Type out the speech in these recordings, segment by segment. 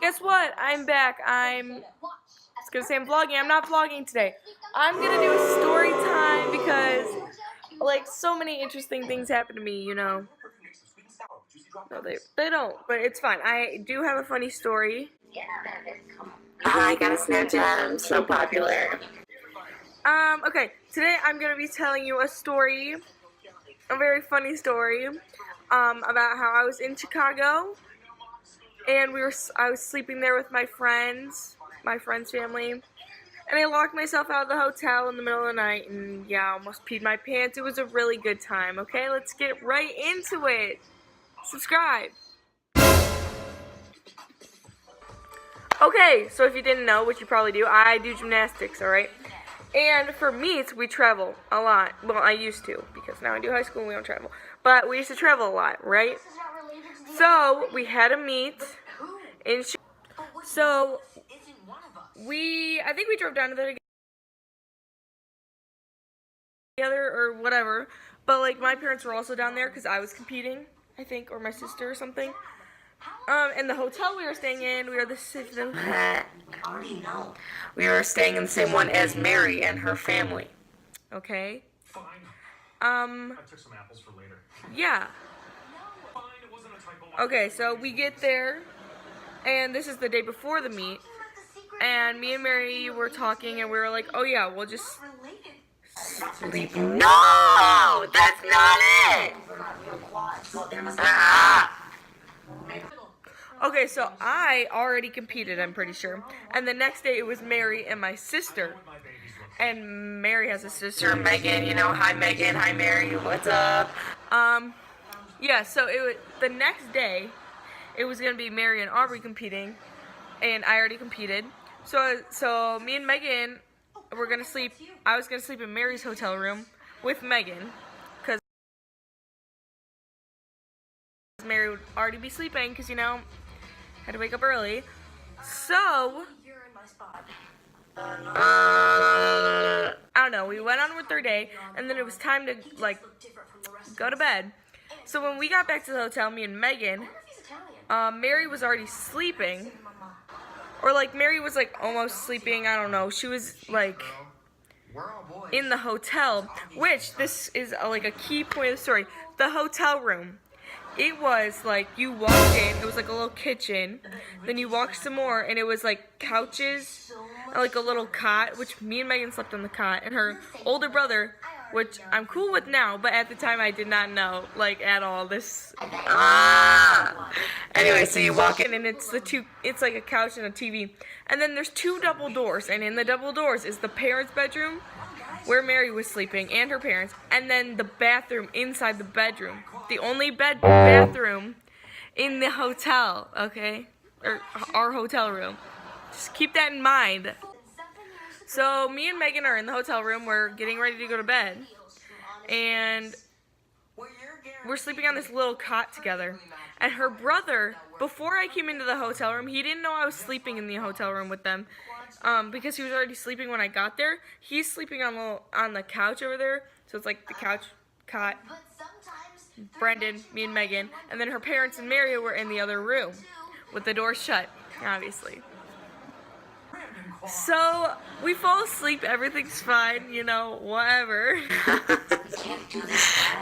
Guess what? I'm back. I was gonna say I'm vlogging. I'm not vlogging today. I'm gonna do a story time because, like, so many interesting things happen to me, you know. No, they don't, but it's fine. I do have a funny story. I got a Snapchat. I'm so popular. Okay. Today I'm gonna be telling you a story, a very funny story, about how I was in Chicago. And I was sleeping there with my friend's family, and I locked myself out of the hotel in the middle of the night, and yeah, I almost peed my pants. It was a really good time. Okay, let's get right into it. Subscribe. Okay, so if you didn't know, which you probably do, I do gymnastics, alright? And for meets, we travel a lot. Well, I used to, because now I do high school and we don't travel. But we used to travel a lot, right? So, we had a meet in So, I think we drove down to there together or whatever. But, like, my parents were also down there because I was competing, I think, or my sister or something. And the hotel we were staying in, we were staying in the same one as Mary and her family. Okay. Fine. I took some apples for later. Yeah. Fine, it wasn't a typo. Okay, so we get there, and this is the day before the meet, and me and Mary were talking, and we were like, oh yeah, we'll just sleep. No, that's not it. Okay, so I already competed, I'm pretty sure, and the next day it was Mary and my sister, and Mary has a sister, Megan, you know, hi Megan, hi Mary, what's up? Yeah, so the next day, it was gonna be Mary and Aubrey competing, and I already competed. So me and Megan were gonna sleep. I was gonna sleep in Mary's hotel room with Megan, because Mary would already be sleeping, because you know, had to wake up early. So I don't know. We went on with our day, and then it was time to like go to bed. So when we got back to the hotel, me and Megan, Mary was already sleeping. Or, like, Mary was, like, almost sleeping. I don't know. She was, like, in the hotel. Which, this is, like, a key point of the story. The hotel room. It was, like, you walked in. It was, like, a little kitchen. Then you walked some more, and it was, like, couches. And, like, a little cot. Which me and Megan slept on the cot. And her older brother, which I'm cool with now, but at the time I did not know, like, at all. Anyway, so you walk in, and it's like a couch and a TV. And then there's two double doors, and in the double doors is the parents' bedroom, where Mary was sleeping, and her parents, and then the bathroom inside the bedroom. The only bathroom in the hotel, okay? Or our hotel room. Just keep that in mind. So, me and Megan are in the hotel room. We're getting ready to go to bed. And we're sleeping on this little cot together. And her brother, before I came into the hotel room, he didn't know I was sleeping in the hotel room with them. Because he was already sleeping when I got there. He's sleeping on the couch over there. So it's like the couch, cot, Brendan, me and Megan. And then her parents and Mary were in the other room with the door shut, obviously. So, we fall asleep, everything's fine, you know, whatever.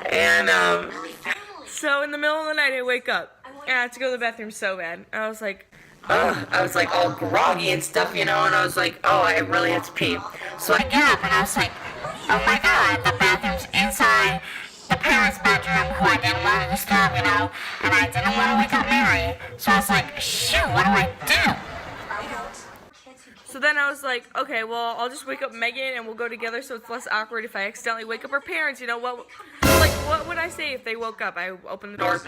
And, So, in the middle of the night, I wake up, and I have to go to the bathroom so bad. I was like, I was like all groggy and stuff, you know, and I was like, oh, I really have to pee. So I get up and I was like, oh my god, the bathroom's inside the parents' bedroom, who I didn't want to disturb, you know, and I didn't want to wake up Mary. So I was like, shoot, what do I do? so then I was like, okay, well, I'll just wake up Megan and we'll go together so it's less awkward if I accidentally wake up her parents, you know, what would I say if they woke up? I open the door.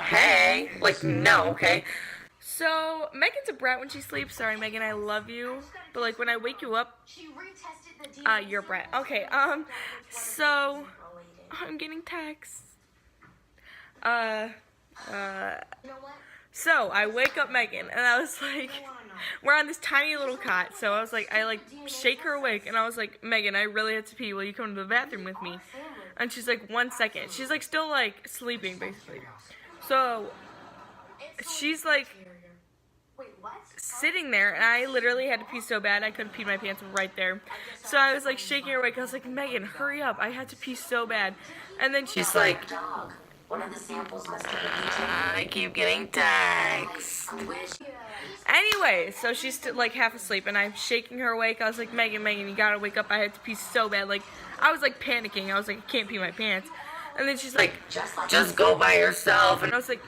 Hey, like, no, okay? So, Megan's a brat when she sleeps. Sorry, Megan, I love you. But, like, when I wake you up, you're a brat. Okay, so, I'm getting texts. So, I wake up Megan, and I was like, we're on this tiny little cot, so I was like, I shake her awake, and I was like, Megan, I really have to pee, will you come to the bathroom with me? And she's like, 1 second. She's like, still like, sleeping, basically. So, she's like, sitting there, and I literally had to pee so bad I couldn't pee my pants right there. So I was like shaking her awake. I was like, Megan, hurry up! I had to pee so bad. And then she's like, I keep getting texts. Anyway, so she's still like half asleep, and I'm shaking her awake. I was like, Megan, you gotta wake up. I had to pee so bad. Like, I was like panicking. I was like, I can't pee my pants. And then she's like, just go by yourself. And I was like,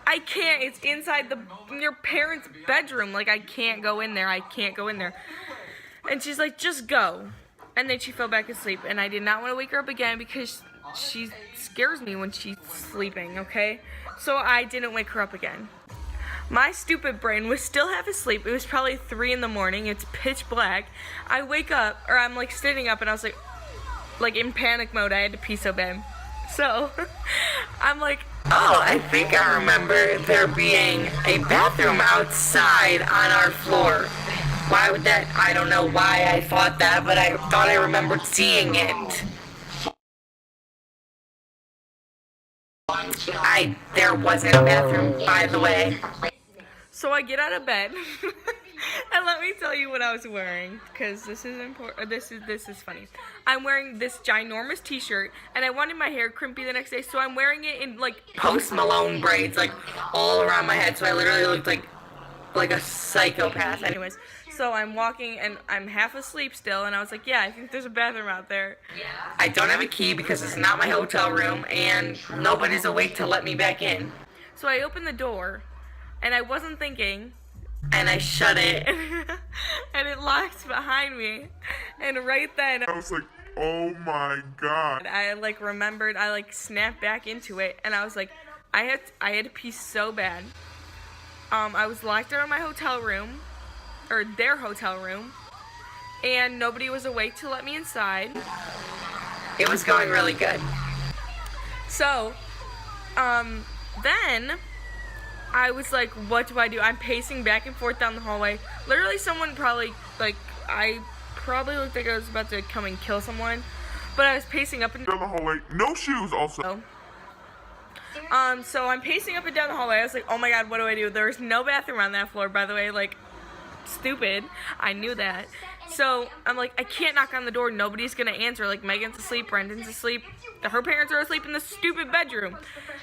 I can't. It's inside your parents' bedroom. Like, I can't go in there. I can't go in there. And she's like, just go. And then she fell back asleep. And I did not want to wake her up again because she scares me when she's sleeping, okay? So I didn't wake her up again. My stupid brain was still half asleep. It was probably 3 in the morning. It's pitch black. I wake up, or I'm like sitting up, and I was like in panic mode. I had to pee so bad. So I'm like, oh, I think I remember there being a bathroom outside on our floor. Why would that? I don't know why I thought that, but I thought I remembered seeing it. There wasn't a bathroom, by the way. So I get out of bed, and let me tell you what I was wearing, because this is important. This is funny. I'm wearing this ginormous T-shirt, and I wanted my hair crimpy the next day, so I'm wearing it in like Post Malone braids, like all around my head. So I literally looked like a psychopath. Anyways, so I'm walking, and I'm half asleep still, and I was like, yeah, I think there's a bathroom out there. I don't have a key because it's not my hotel room, and nobody's awake to let me back in. So I opened the door, and I wasn't thinking, and I shut it, and it locked behind me, and right then, I was like, oh my god. I like remembered, I like snapped back into it, and I was like, I had to pee so bad. I was locked out of my hotel room, or their hotel room, and nobody was awake to let me inside. It was going really good. So, then I was like, what do I do? I'm pacing back and forth down the hallway. Literally, someone probably, like, I probably looked like I was about to come and kill someone, but I was pacing up and Down the hallway, no shoes also. So I'm pacing up and down the hallway. I was like, oh my god, what do I do? There was no bathroom on that floor, by the way, like, stupid. I knew that. So I'm like, I can't knock on the door. Nobody's gonna answer. Like, Megan's asleep, Brendan's asleep, her parents are asleep in the stupid bedroom.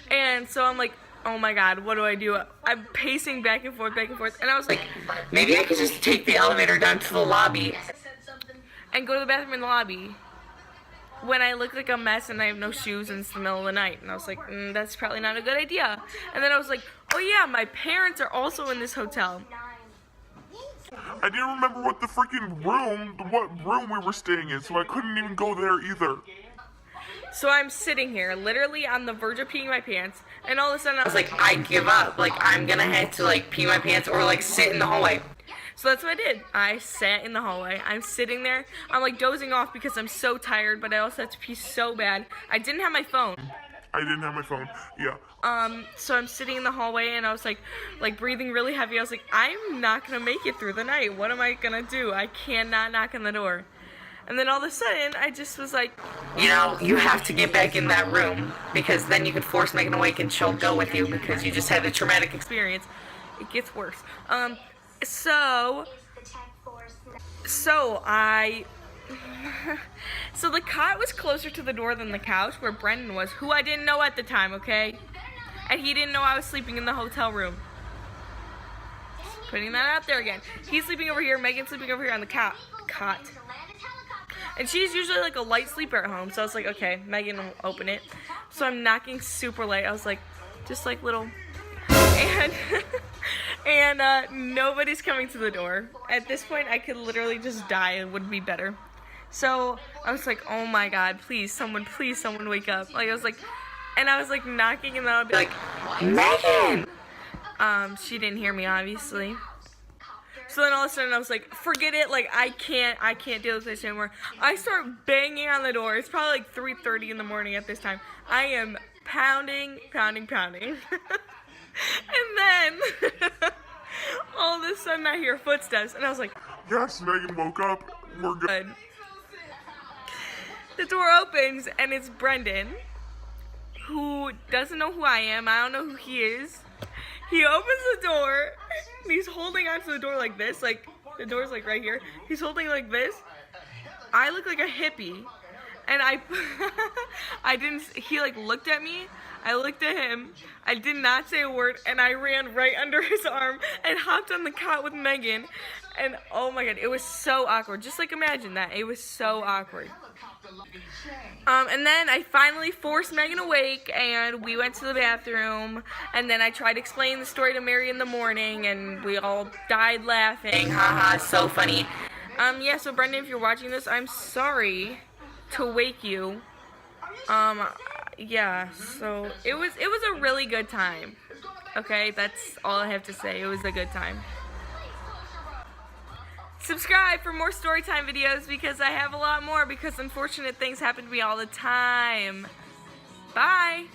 And so I'm like, oh my god, what do I do? I'm pacing back and forth, and I was like, Maybe I could just take the elevator down to the lobby. and go to the bathroom in the lobby. When I look like a mess and I have no shoes and it's the middle of the night. And I was like, that's probably not a good idea. And then I was like, oh yeah, my parents are also in this hotel. I didn't remember what room we were staying in, so I couldn't even go there either. So I'm sitting here, literally on the verge of peeing my pants, and all of a sudden I was like, I give up. Like, I'm gonna have to, like, pee my pants or, like, sit in the hallway. so that's what I did. I sat in the hallway. I'm sitting there. I'm like dozing off because I'm so tired, but I also had to pee so bad. I didn't have my phone. I didn't have my phone. Yeah. So I'm sitting in the hallway, and I was like breathing really heavy. I was like, I'm not gonna make it through the night. What am I gonna do? I cannot knock on the door. And then all of a sudden, I just was like, You know, you have to get back in that room, because then you can force Megan awake and she'll go with you, because you just had a traumatic experience. experience. It gets worse. So the cot was closer to the door than the couch where Brendan was, who I didn't know at the time, okay? And he didn't know I was sleeping in the hotel room. Putting that out there again. He's sleeping over here, Megan's sleeping over here on the cot. And she's usually like a light sleeper at home, so I was like, okay, Megan will open it. So I'm knocking super late. I was like, just like little, and nobody's coming to the door. At this point, I could literally just die. It would be better. So I was like, oh my god, please someone wake up. Like, I was like knocking, and then I'd be like, Megan! she didn't hear me, obviously. So then all of a sudden I was like, forget it, like, I can't deal with this anymore. I start banging on the door. It's probably like 3:30 in the morning at this time. I am pounding. And then all of a sudden I hear footsteps, and I was like, Yes, Megan woke up. We're good. the door opens, and it's Brendan, who doesn't know who I am. I don't know who he is. He opens the door, and he's holding onto the door like this, like, the door's like right here. He's holding like this. I look like a hippie, and I didn't, he like looked at me, I looked at him, I did not say a word, and I ran right under his arm and hopped on the cot with Megan, and oh my god, it was so awkward. Just like imagine that, it was so awkward. And then I finally forced Megan awake, and we went to the bathroom, and then I tried to explain the story to Mary in the morning, and we all died laughing. Haha, so funny. Yeah, so Brendan, if you're watching this, I'm sorry to wake you. Yeah, so it was a really good time. Okay, that's all I have to say. It was a good time. Subscribe for more Storytime videos because I have a lot more, because unfortunate things happen to me all the time. Bye!